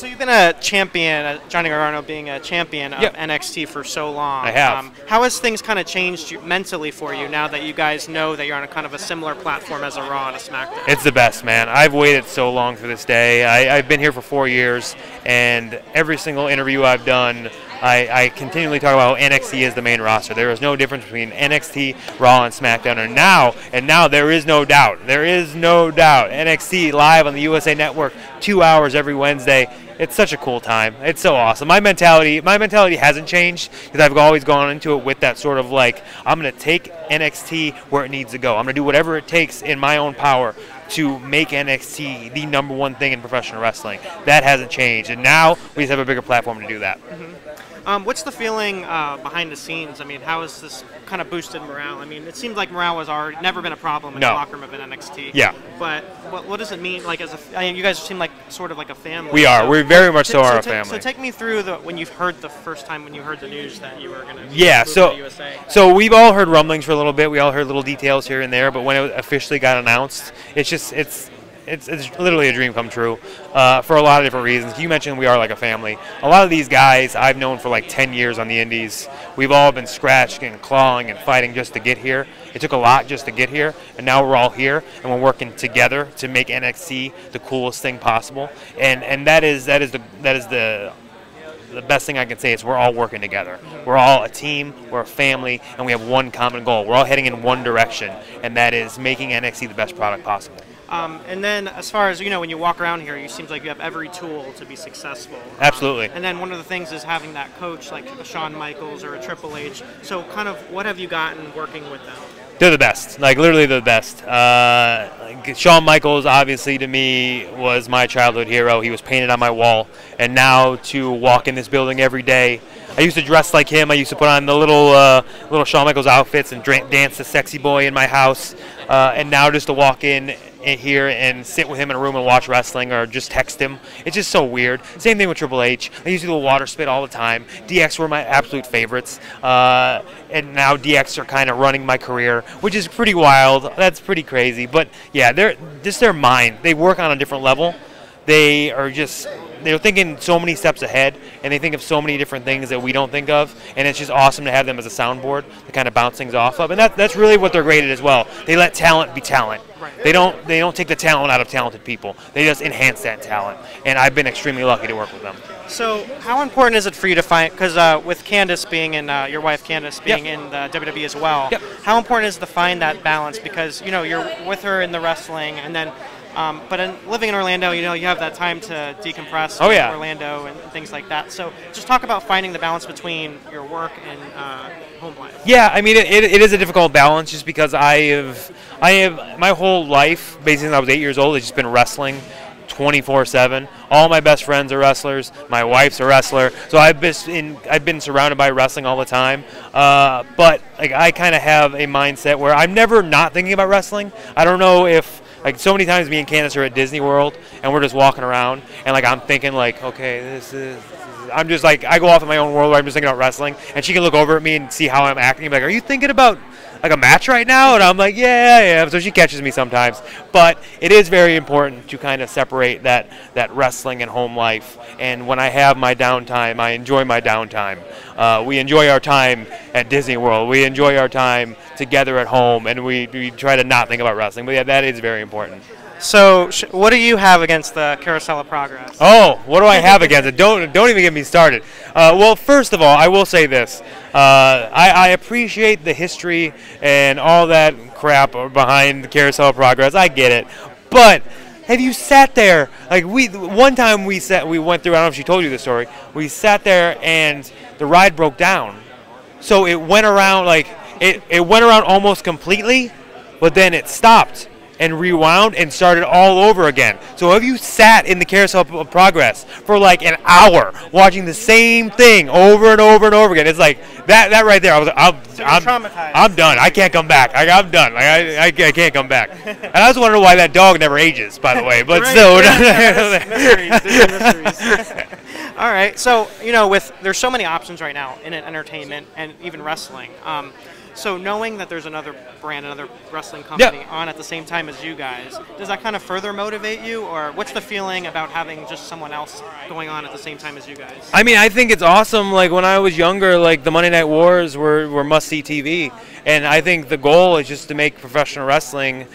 So you've been a champion, Johnny Gargano being a champion of NXT for so long. I have. How has things kind of changed mentally for you now that you guys know that you're on a kind of a similar platform as a Raw and a SmackDown? It's the best, man. I've waited so long for this day. I've been here for 4 years, and every single interview I've done, I continually talk about how NXT is the main roster. There is no difference between NXT, Raw, and SmackDown. And now there is no doubt. There is no doubt. NXT live on the USA Network, 2 hours every Wednesday. It's such a cool time. It's so awesome. My mentality hasn't changed because I've always gone into it with that sort of like, I'm going to take NXT where it needs to go. I'm going to do whatever it takes in my own power to make NXT the #1 thing in professional wrestling. That hasn't changed, and now we just have a bigger platform to do that. What's the feeling behind the scenes? I mean, how has this kind of boosted morale? I mean, it seems like morale was never been a problem in the locker room of an NXT. Yeah. But what does it mean? Like, I mean, you guys seem like sort of like a family. We are. We're very much so a family. So take me through when you heard the first time when you heard the news that you were going to move to the USA. So we've all heard rumblings for a little bit. We all heard little details here and there, but when it officially got announced, it's literally a dream come true for a lot of different reasons. You mentioned we are like a family. A lot of these guys I've known for like 10 years on the indies. We've all been scratching and clawing and fighting just to get here. It took a lot just to get here, and now we're all here, and we're working together to make NXT the coolest thing possible. And that is the best thing I can say is we're all working together. We're all a team, we're a family, and we have one common goal. We're all heading in one direction, and that is making NXT the best product possible. And then as far as, when you walk around here, it seems like you have every tool to be successful. Absolutely. And then one of the things is having that coach like a Shawn Michaels or a Triple H. So kind of what have you gotten working with them? They're the best, like literally the best. Shawn Michaels, obviously, to me, was my childhood hero. He was painted on my wall. And now to walk in this building every day, I used to dress like him. I used to put on the little Shawn Michaels outfits and dance the sexy boy in my house. And now just to walk in here and sit with him in a room and watch wrestling or just text him, it's just so weird. Same thing with Triple H. I used to do a water spit all the time. DX were my absolute favorites. And now DX are kind of running my career, which is pretty wild. That's pretty crazy. But yeah, they're just their mind. They work on a different level. They're thinking so many steps ahead, and they think of so many different things that we don't think of, and it's just awesome to have them as a soundboard to kind of bounce things off of, and that's really what they're great at as well. They let talent be talent. Right. They don't take the talent out of talented people. They just enhance that talent, and I've been extremely lucky to work with them. So how important is it for you to find, because with Candice being in, your wife Candice being in the WWE as well, how important is it to find that balance? Because, you're with her in the wrestling, and then but living in Orlando, you have that time to decompress in Orlando and things like that. So just talk about finding the balance between your work and home life. Yeah, I mean, it is a difficult balance just because I have my whole life, basically since I was 8 years old, it's just been wrestling 24/7. All my best friends are wrestlers. My wife's a wrestler. So I've been surrounded by wrestling all the time. But like I kind of have a mindset where I'm never not thinking about wrestling. I don't know if, like, so many times me and Candice are at Disney World and we're just walking around and like I'm thinking like, okay, I'm just like, I go off in my own world where I'm just thinking about wrestling, and she can look over at me and see how I'm acting and be like, are you thinking about like a match right now? And I'm like, yeah, I am. So she catches me sometimes. But it is very important to kind of separate that wrestling and home life. And when I have my downtime, I enjoy my downtime. We enjoy our time at Disney World. We enjoy our time together at home, and we try to not think about wrestling. But yeah, that is very important. So what do you have against the Carousel of Progress? Oh, what do I have against it? Don't even get me started. Well, first of all, I will say this. I appreciate the history and all that crap behind the Carousel of Progress. I get it. But have you sat there? Like one time we went through, I don't know if she told you this story. We sat there and the ride broke down. So it went around it went around almost completely, but then it stopped and rewound and started all over again. So have you sat in the Carousel of Progress for like an hour watching the same thing over and over and over again? It's like that right there. I'm traumatized. I'm done. I can't come back. I'm done. I can't come back. And I was wondering why that dog never ages, by the way. But still, mysteries. All right. So there's so many options right now in entertainment and even wrestling. So knowing that there's another brand, another wrestling company on at the same time as you guys, does that kind of further motivate you, or what's the feeling about having just someone else going on at the same time as you guys? I mean, I think it's awesome. Like when I was younger, like the Monday Night Wars were must-see TV, and I think the goal is just to make professional wrestling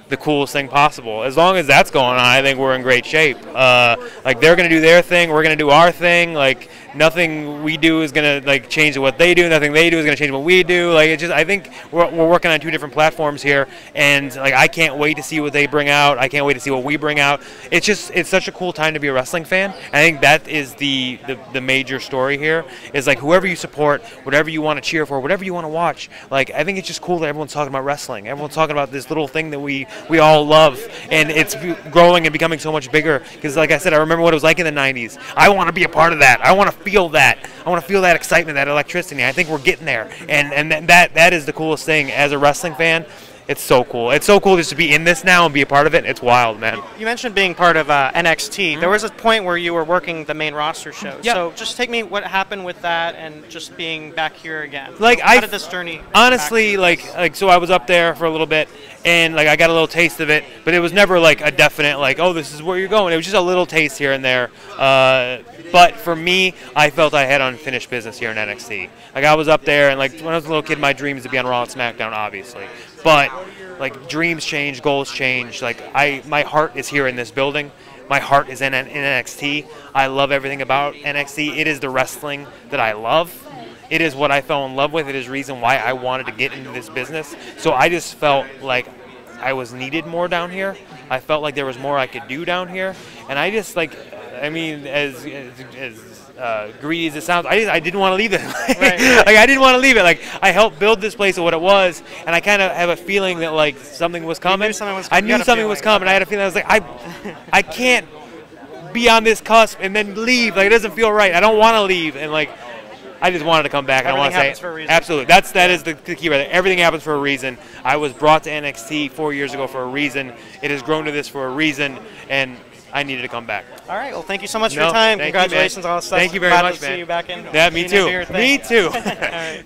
the coolest thing possible. As long as that's going on, I think we're in great shape. Like they're gonna do their thing, we're gonna do our thing. Like nothing we do is gonna like change what they do. Nothing they do is gonna change what we do. Like it's just, I think we're working on 2 different platforms here, and like I can't wait to see what they bring out. I can't wait to see what we bring out. It's such a cool time to be a wrestling fan. I think that is the major story here. Is like whoever you support, whatever you want to cheer for, whatever you want to watch. Like I think it's just cool that everyone's talking about wrestling. Everyone's talking about this little thing that we all love, and it's growing and becoming so much bigger. Because like I said, I remember what it was like in the 90s. I want to be a part of that. I want to feel that. I want to feel that excitement, that electricity. I think we're getting there, and that is the coolest thing as a wrestling fan. It's so cool. It's so cool just to be in this now and be a part of it. It's wild, man. You mentioned being part of NXT. There was a point where you were working the main roster shows. Yeah. So just take me what happened with that and just being back here again. Like how did this journey? Honestly, like so I was up there for a little bit, and like I got a little taste of it, but it was never like a definite like, oh, this is where you're going. It was just a little taste here and there. But for me, I felt I had unfinished business here in NXT. Like I was up there, and like when I was a little kid, my dream is to be on Raw and SmackDown, obviously. But like dreams change, goals change. Like my heart is here in this building. My heart is in NXT. I love everything about NXT. It is the wrestling that I love. It is what I fell in love with. It is the reason why I wanted to get into this business. So I just felt like I was needed more down here. I felt like there was more I could do down here. And I just like, I mean, as greedy as it sounds, I didn't want to leave it. Right. Like I didn't want to leave it. Like I helped build this place to what it was, and I kind of have a feeling that like something was coming. I knew something was coming. I had a feeling I was like, I can't be on this cusp and then leave. Like it doesn't feel right. I don't want to leave, and like I just wanted to come back. Everything I want to happens say for a reason. absolutely. That is the key right there. Everything happens for a reason. I was brought to NXT 4 years ago for a reason. It has grown to this for a reason, and I needed to come back. All right. Well, thank you so much for your time. Congratulations on all the stuff. Thank you very Glad much, to man. see you back in. Yeah, me too. Me too. All right.